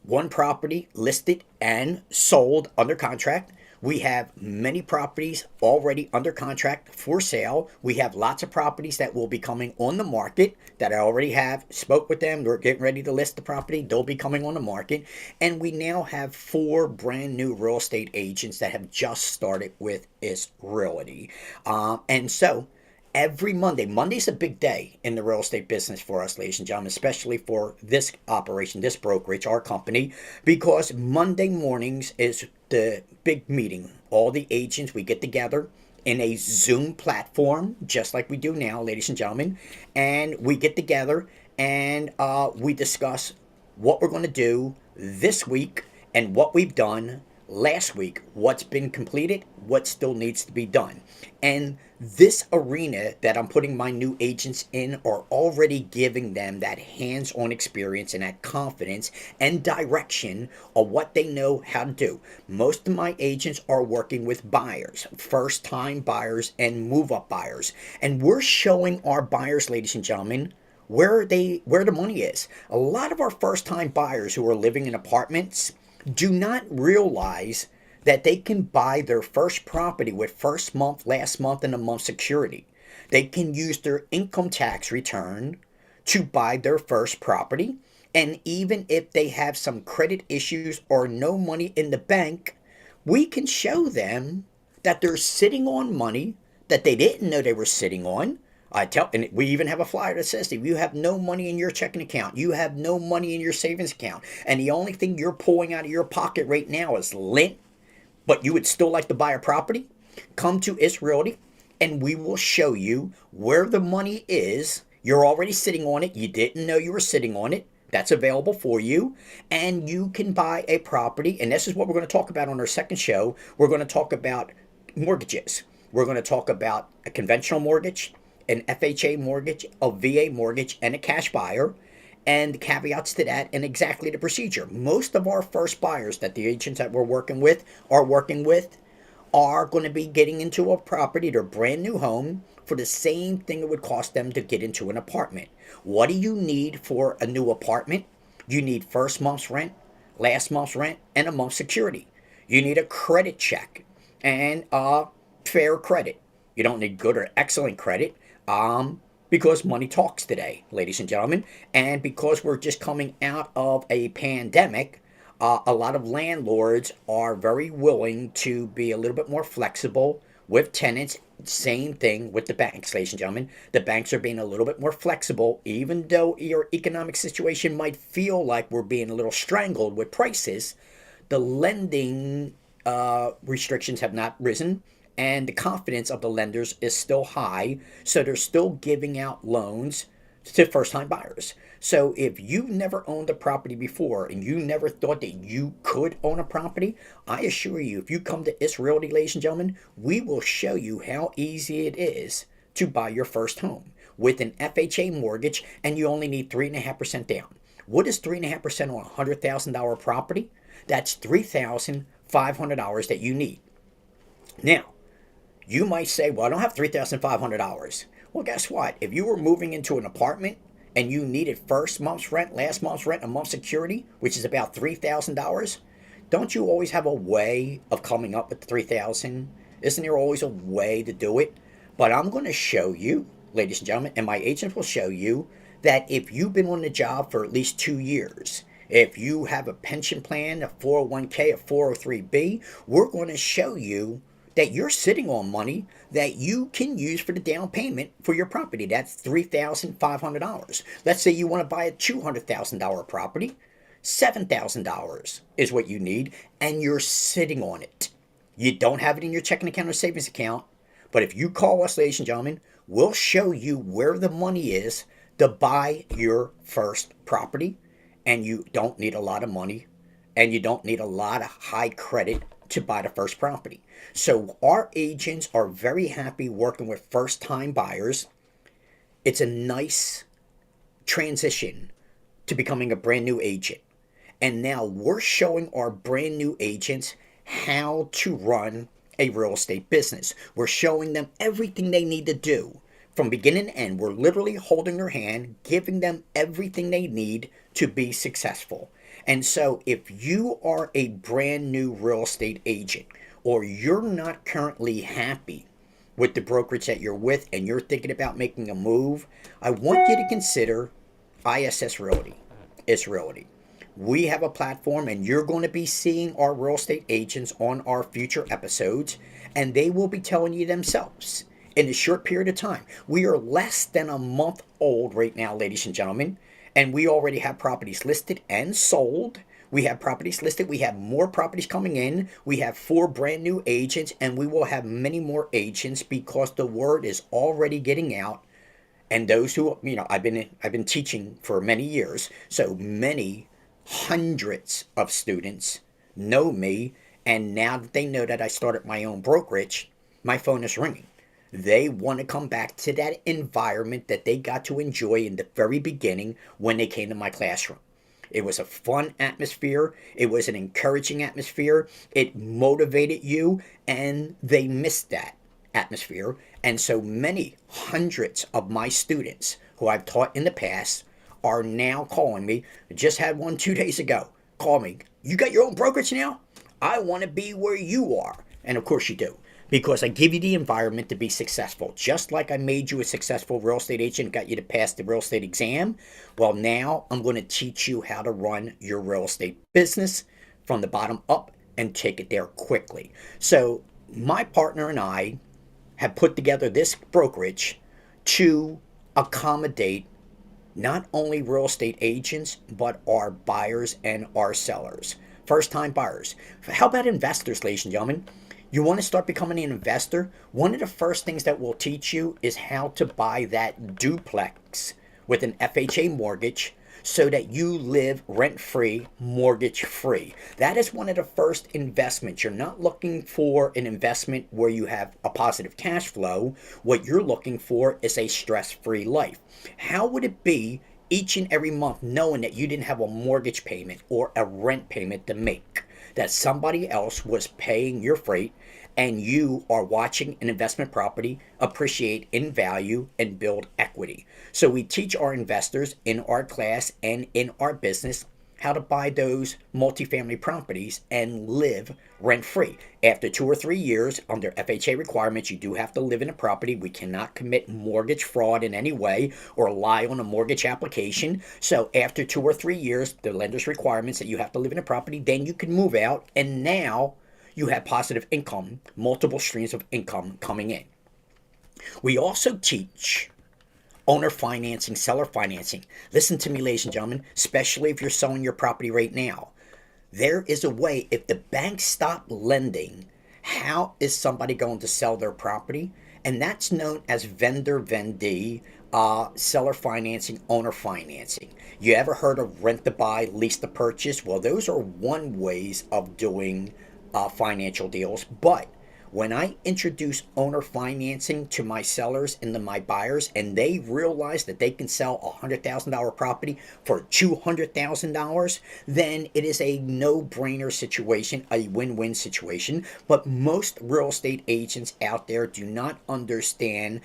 one property listed and sold under contract. We have many properties already under contract for sale. We have lots of properties that will be coming on the market that I already have spoke with them. They're getting ready to list the property. They'll be coming on the market. And we now have 4 brand new real estate agents that have just started with Is Realty. And so every Monday. Monday's a big day in the real estate business for us, ladies and gentlemen, especially for this operation, this brokerage, our company, because Monday mornings is the big meeting. All the agents, we get together in a Zoom platform, just like we do now, ladies and gentlemen, and we get together and we discuss what we're going to do this week and what we've done last week, what's been completed, what still needs to be done. And this arena that I'm putting my new agents in are already giving them that hands-on experience and that confidence and direction of what they know how to do. Most of my agents are working with buyers, first-time buyers and move-up buyers. And we're showing our buyers, ladies and gentlemen, where the money is. A lot of our first-time buyers who are living in apartments do not realize that they can buy their first property with first month, last month, and a month security. They can use their income tax return to buy their first property. And even if they have some credit issues or no money in the bank, we can show them that they're sitting on money that they didn't know they were sitting on. And we even have a flyer that says, if you have no money in your checking account, you have no money in your savings account, and the only thing you're pulling out of your pocket right now is lint, but you would still like to buy a property, come to Is Realty, and we will show you where the money is. You're already sitting on it. You didn't know you were sitting on it. That's available for you, and you can buy a property. And this is what we're going to talk about on our second show. We're going to talk about mortgages. We're going to talk about a conventional mortgage, an FHA mortgage, a VA mortgage, and a cash buyer, and the caveats to that and exactly the procedure. Most of our first buyers that the agents that we're working with are going to be getting into a property, their brand new home, for the same thing it would cost them to get into an apartment. What do you need for a new apartment? You need first month's rent, last month's rent, and a month's security. You need a credit check and fair credit. You don't need good or excellent credit. Because money talks today, ladies and gentlemen, and because we're just coming out of a pandemic, a lot of landlords are very willing to be a little bit more flexible with tenants. Same thing with the banks, ladies and gentlemen. The banks are being a little bit more flexible, even though your economic situation might feel like we're being a little strangled with prices. The lending restrictions have not risen, and the confidence of the lenders is still high, so they're still giving out loans to first-time buyers. So if you've never owned a property before and you never thought that you could own a property, I assure you, if you come to Is Realty, ladies and gentlemen, we will show you how easy it is to buy your first home with an FHA mortgage, and you only need 3.5% down. What is 3.5% on a $100,000 property? That's $3,500 that you need. Now, you might say, well, I don't have $3,500. Well, guess what? If you were moving into an apartment and you needed first month's rent, last month's rent, a month's security, which is about $3,000, don't you always have a way of coming up with 3,000? Isn't there always a way to do it? But I'm going to show you, ladies and gentlemen, and my agents will show you that if you've been on the job for at least 2 years, if you have a pension plan, a 401k, a 403b, we're going to show you that you're sitting on money that you can use for the down payment for your property. That's $3,500. Let's say you want to buy a $200,000 property. $7,000 is what you need, and you're sitting on it. You don't have it in your checking account or savings account, but if you call us, ladies and gentlemen, we'll show you where the money is to buy your first property, and you don't need a lot of money, and you don't need a lot of high credit to buy the first property. So our agents are very happy working with first-time buyers. It's a nice transition to becoming a brand new agent. And now we're showing our brand new agents how to run a real estate business. We're showing them everything they need to do from beginning to end. We're literally holding their hand, giving them everything they need to be successful. And so if you are a brand new real estate agent, or you're not currently happy with the brokerage that you're with and you're thinking about making a move, I want you to consider ISS Realty. It's Realty. We have a platform, and you're going to be seeing our real estate agents on our future episodes, and they will be telling you themselves in a short period of time. We are less than a month old right now, ladies and gentlemen, and we already have properties listed and sold. We have properties listed. We have more properties coming in. We have 4 brand new agents, and we will have many more agents because the word is already getting out. And those who, I've been teaching for many years, so many hundreds of students know me, and now that they know that I started my own brokerage, my phone is ringing. They want to come back to that environment that they got to enjoy in the very beginning when they came to my classroom. It was a fun atmosphere. It was an encouraging atmosphere. It motivated you, and they missed that atmosphere. And so many hundreds of my students who I've taught in the past are now calling me. I just had one 2 days ago. Call me. You got your own brokerage now? I want to be where you are. And of course you do. Because I give you the environment to be successful. Just like I made you a successful real estate agent, got you to pass the real estate exam. Well, now I'm going to teach you how to run your real estate business from the bottom up and take it there quickly. So my partner and I have put together this brokerage to accommodate not only real estate agents, but our buyers and our sellers. First-time buyers. How about investors, ladies and gentlemen? You want to start becoming an investor? One of the first things that we'll teach you is how to buy that duplex with an FHA mortgage so that you live rent-free, mortgage-free. That is one of the first investments. You're not looking for an investment where you have a positive cash flow. What you're looking for is a stress-free life. How would it be each and every month knowing that you didn't have a mortgage payment or a rent payment to make? That somebody else was paying your freight, and you are watching an investment property appreciate in value and build equity. So we teach our investors in our class and in our business how to buy those multifamily properties and live rent-free. After 2 or 3 years, under FHA requirements, you do have to live in a property. We cannot commit mortgage fraud in any way or lie on a mortgage application. So after 2 or 3 years, the lender's requirements that you have to live in a property, then you can move out, and now you have positive income, multiple streams of income coming in. We also teach owner financing, seller financing. Listen to me, ladies and gentlemen, especially if you're selling your property right now. There is a way, if the banks stop lending, how is somebody going to sell their property? And that's known as vendor vendee, seller financing, owner financing. You ever heard of rent to buy, lease to purchase? Well, those are one ways of doing financial deals, but When I introduce owner financing to my sellers and to my buyers, and they realize that they can sell a $100,000 property for $200,000, then it is a no-brainer situation, a win-win situation. But most real estate agents out there do not understand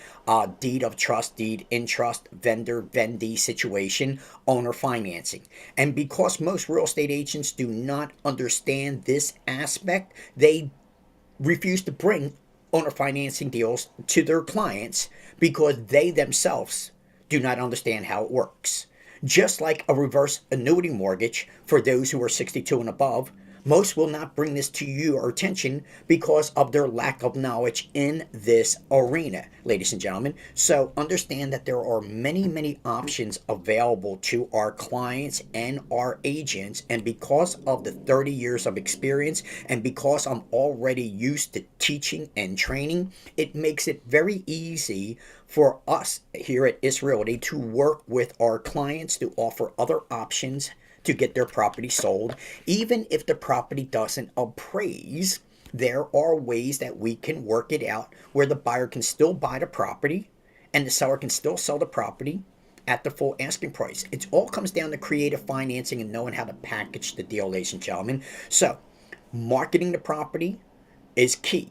deed of trust, deed in trust, vendor, vendee situation, owner financing. And because most real estate agents do not understand this aspect, they refuse to bring owner financing deals to their clients because they themselves do not understand how it works. Just like a reverse annuity mortgage for those who are 62 and above, most will not bring this to your attention because of their lack of knowledge in this arena, ladies and gentlemen. So understand that there are many, many options available to our clients and our agents. And because of the 30 years of experience and because I'm already used to teaching and training, it makes it very easy for us here at IS Realty to work with our clients to offer other options to get their property sold. Even if the property doesn't appraise, there are ways that we can work it out where the buyer can still buy the property and the seller can still sell the property at the full asking price. It all comes down to creative financing and knowing how to package the deal, ladies and gentlemen. So marketing the property is key.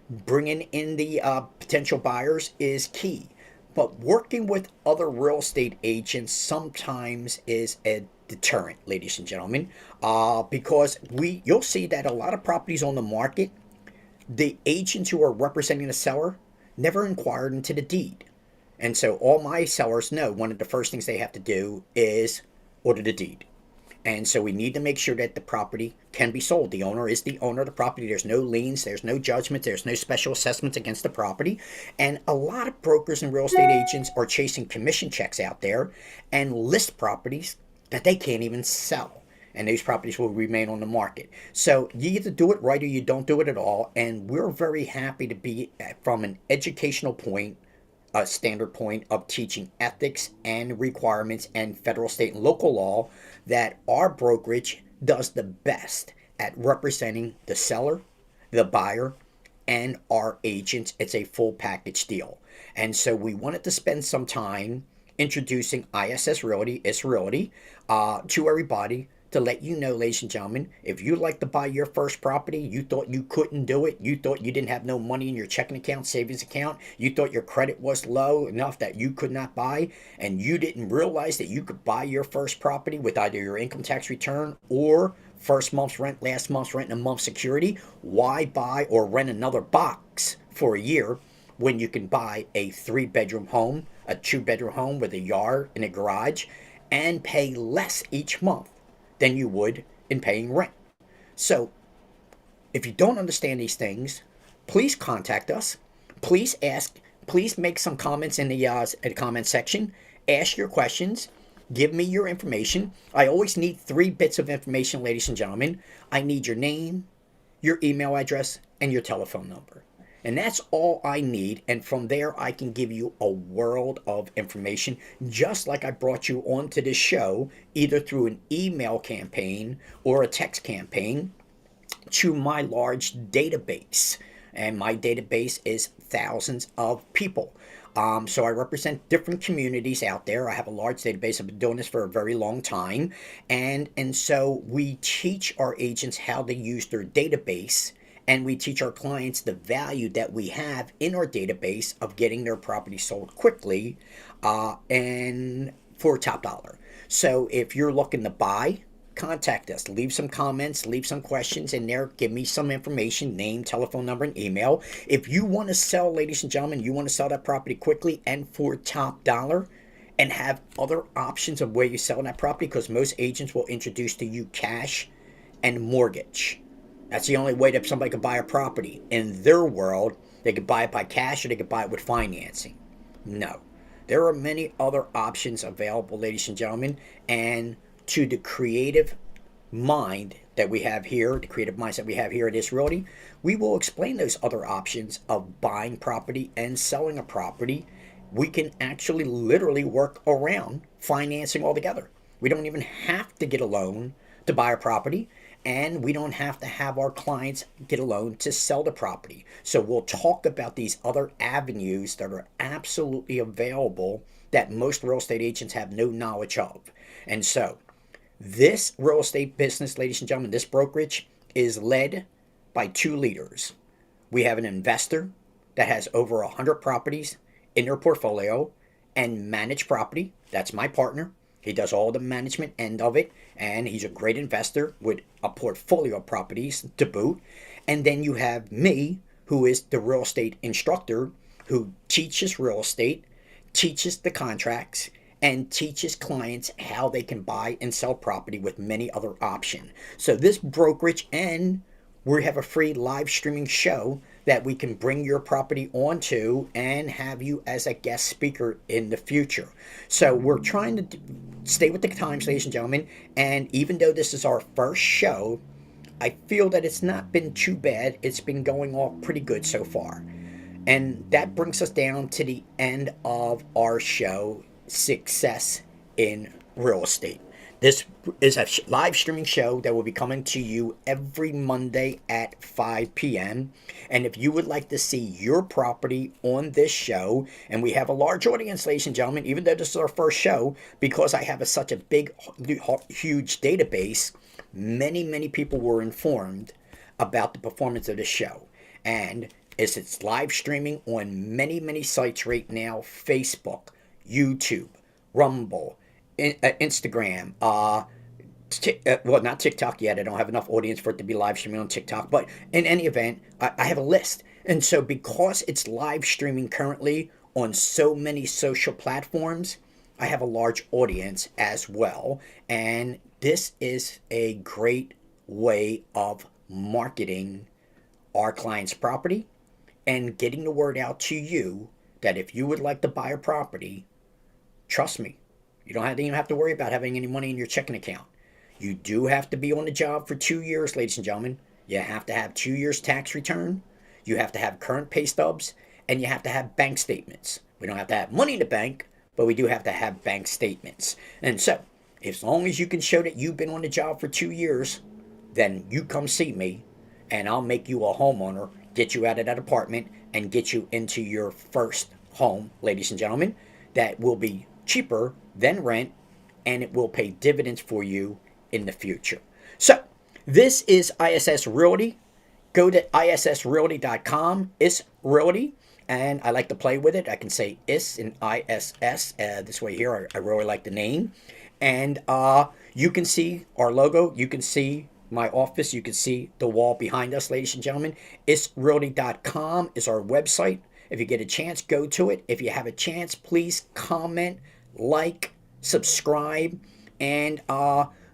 Bringing in the potential buyers is key. But working with other real estate agents sometimes is a deterrent, ladies and gentlemen, because you'll see that a lot of properties on the market, the agents who are representing the seller never inquired into the deed. And so all my sellers know one of the first things they have to do is order the deed. And so we need to make sure that the property can be sold. The owner is the owner of the property. There's no liens, there's no judgments, there's no special assessments against the property. And a lot of brokers and real estate agents are chasing commission checks out there and list properties that they can't even sell. And those properties will remain on the market. So you either do it right or you don't do it at all. And we're very happy to be, from an educational point, a standard point of teaching ethics and requirements and federal, state, and local law, that our brokerage does the best at representing the seller, the buyer, and our agents. It's a full package deal. And so we wanted to spend some time introducing ISS Realty, IS Realty, to everybody, to let you know, ladies and gentlemen, if you'd like to buy your first property, you thought you couldn't do it, you thought you didn't have no money in your checking account, savings account, you thought your credit was low enough that you could not buy, and you didn't realize that you could buy your first property with either your income tax return or first month's rent, last month's rent, and a month's security, why buy or rent another box for a year when you can buy a 3-bedroom home, a 2-bedroom home with a yard and a garage, and pay less each month than you would in paying rent? So if you don't understand these things, please contact us. Please ask. Please make some comments in the comment section. Ask your questions. Give me your information. I always need 3 bits of information, ladies and gentlemen. I need your name, your email address, and your telephone number. And that's all I need. And from there, I can give you a world of information, just like I brought you onto this show, either through an email campaign or a text campaign, to my large database. And my database is thousands of people. So I represent different communities out there. I have a large database. I've been doing this for a very long time. And so we teach our agents how to use their database, and we teach our clients the value that we have in our database of getting their property sold quickly and for top dollar. So if you're looking to buy, contact us. Leave some comments, leave some questions in there. Give me some information, name, telephone number, and email. If you want to sell, ladies and gentlemen, you want to sell that property quickly and for top dollar, and have other options of where you sell that property, because most agents will introduce to you cash and mortgage. That's the only way that somebody can buy a property. In their world, they could buy it by cash or they could buy it with financing. No. There are many other options available, ladies and gentlemen. And to the creative mind that we have here, the creative minds that we have here at IS Realty, we will explain those other options of buying property and selling a property. We can actually literally work around financing altogether. We don't even have to get a loan to buy a property. and we don't have to have our clients get a loan to sell the property. So we'll talk about these other avenues that are absolutely available that most real estate agents have no knowledge of. And so this real estate business, ladies and gentlemen, this brokerage is led by two leaders. We have an investor that has over 100 properties in their portfolio and managed property. That's my partner. He does all the management end of it, and he's a great investor with a portfolio of properties to boot. And then you have me, who is the real estate instructor, who teaches real estate, teaches the contracts, and teaches clients how they can buy and sell property with many other options. So this brokerage, and we have a free live streaming show that we can bring your property onto and have you as a guest speaker in the future. So we're trying to stay with the times, ladies and gentlemen. And even though this is our first show, I feel that it's not been too bad. It's been going off pretty good so far. And that brings us down to the end of our show, Success in Real Estate. This is a live streaming show that will be coming to you every Monday at 5 p.m. And if you would like to see your property on this show, and we have a large audience, ladies and gentlemen, even though this is our first show, because I have such a big, huge database, many people were informed about the performance of the show. And it's live streaming on many sites right now: Facebook, YouTube, Rumble, Instagram, well, not TikTok yet. I don't have enough audience for it to be live streaming on TikTok. But in any event, I have a list. And so because it's live streaming currently on so many social platforms, I have a large audience as well. And this is a great way of marketing our client's property and getting the word out to you that if you would like to buy a property, trust me, you don't even have to worry about having any money in your checking account. You do have to be on the job for 2 years, ladies and gentlemen. You have to have 2 years tax return. You have to have current pay stubs, and you have to have bank statements. We don't have to have money in the bank, but we do have to have bank statements. And so, as long as you can show that you've been on the job for 2 years, then you come see me, and I'll make you a homeowner, get you out of that apartment, and get you into your first home, ladies and gentlemen, that will be cheaper than rent, and it will pay dividends for you in the future. So this is ISS Realty. Go to issrealty.com. It's Realty, and I like to play with it. I can say is and ISS this way here. I really like the name. And you can see our logo. You can see my office. You can see the wall behind us, ladies and gentlemen. Issrealty.com is our website. If you get a chance, go to it. If you have a chance, please comment, like, subscribe, and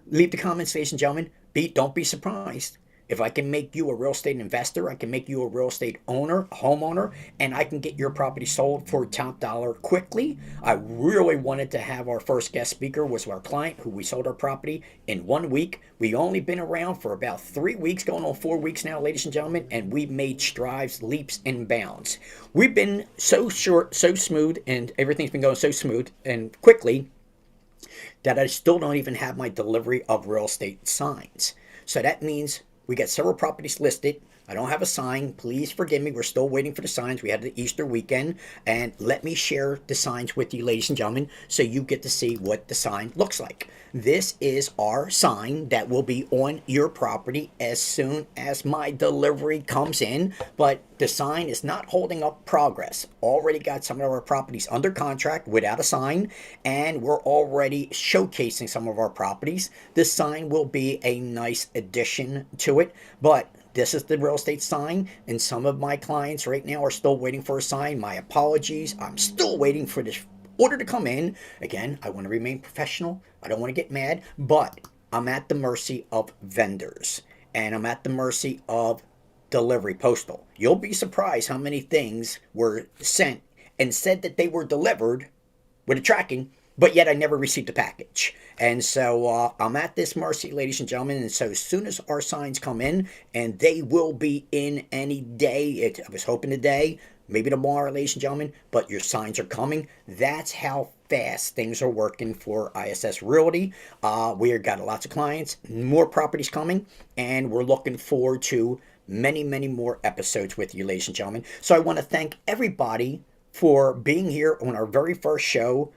leave the comments, ladies and gentlemen. Don't be surprised. If I can make you a real estate investor, I can make you a real estate owner, a homeowner, and I can get your property sold for top dollar quickly. I really wanted to have our first guest speaker was our client who we sold our property in 1 week. We only been around for about 3 weeks, going on 4 weeks now, ladies and gentlemen, and we've made strides, leaps, and bounds. We've been so short, so smooth, and everything's been going so smooth and quickly that I still don't even have my delivery of real estate signs. So that means we got several properties listed. I don't have a sign. Please forgive me. We're still waiting for the signs. We had the Easter weekend. And let me share the signs with you, ladies and gentlemen, so you get to see what the sign looks like. This is our sign that will be on your property as soon as my delivery comes in. But the sign is not holding up progress. Already got some of our properties under contract without a sign, and we're already showcasing some of our properties. This sign will be a nice addition to it, but this is the real estate sign, and some of my clients right now are still waiting for a sign. My apologies. I'm still waiting for this order to come in. Again, I want to remain professional. I don't want to get mad, but I'm at the mercy of vendors, and I'm at the mercy of delivery postal. You'll be surprised how many things were sent and said that they were delivered with a tracking, but yet I never received the package. And so I'm at this mercy, ladies and gentlemen. And so as soon as our signs come in, and they will be in any day, I was hoping today, maybe tomorrow, ladies and gentlemen, but your signs are coming. That's how fast things are working for ISS Realty. We have got lots of clients, more properties coming, and we're looking forward to many, many more episodes with you, ladies and gentlemen. So I want to thank everybody for being here on our very first show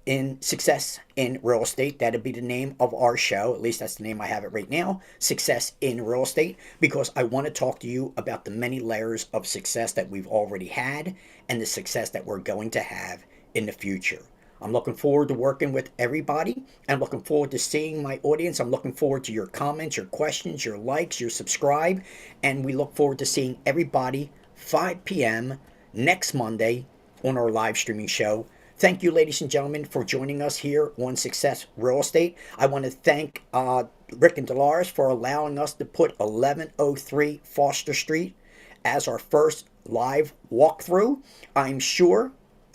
in Success in Real Estate. That'd be the name of our show. At least that's the name I have it right now, Success in Real Estate, because I want to talk to you about the many layers of success that we've already had and the success that we're going to have in the future. I'm looking forward to working with everybody. I'm looking forward to seeing my audience. I'm looking forward to your comments, your questions, your likes, your subscribe. And we look forward to seeing everybody 5 p.m. next Monday on our live streaming show. Thank you, ladies and gentlemen, for joining us here on Success Real Estate. I want to thank Rick and Dolores for allowing us to put 1103 Foster Street as our first live walkthrough.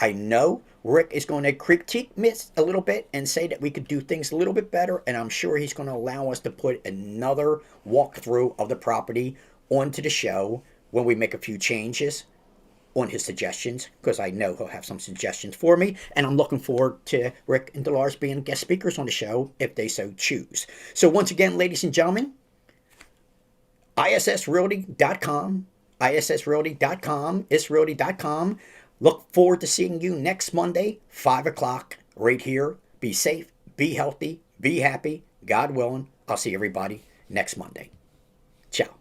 I know Rick is going to critique Miss a little bit and say that we could do things a little bit better, and I'm sure he's going to allow us to put another walkthrough of the property onto the show when we make a few changes on his suggestions, because I know he'll have some suggestions for me, and I'm looking forward to Rick and Dolores being guest speakers on the show if they so choose. So once again, ladies and gentlemen, ISSRealty.com, ISSRealty.com, ISRealty.com. Look forward to seeing you next Monday, 5 o'clock, right here. Be safe, be healthy, be happy. God willing, I'll see everybody next Monday. Ciao.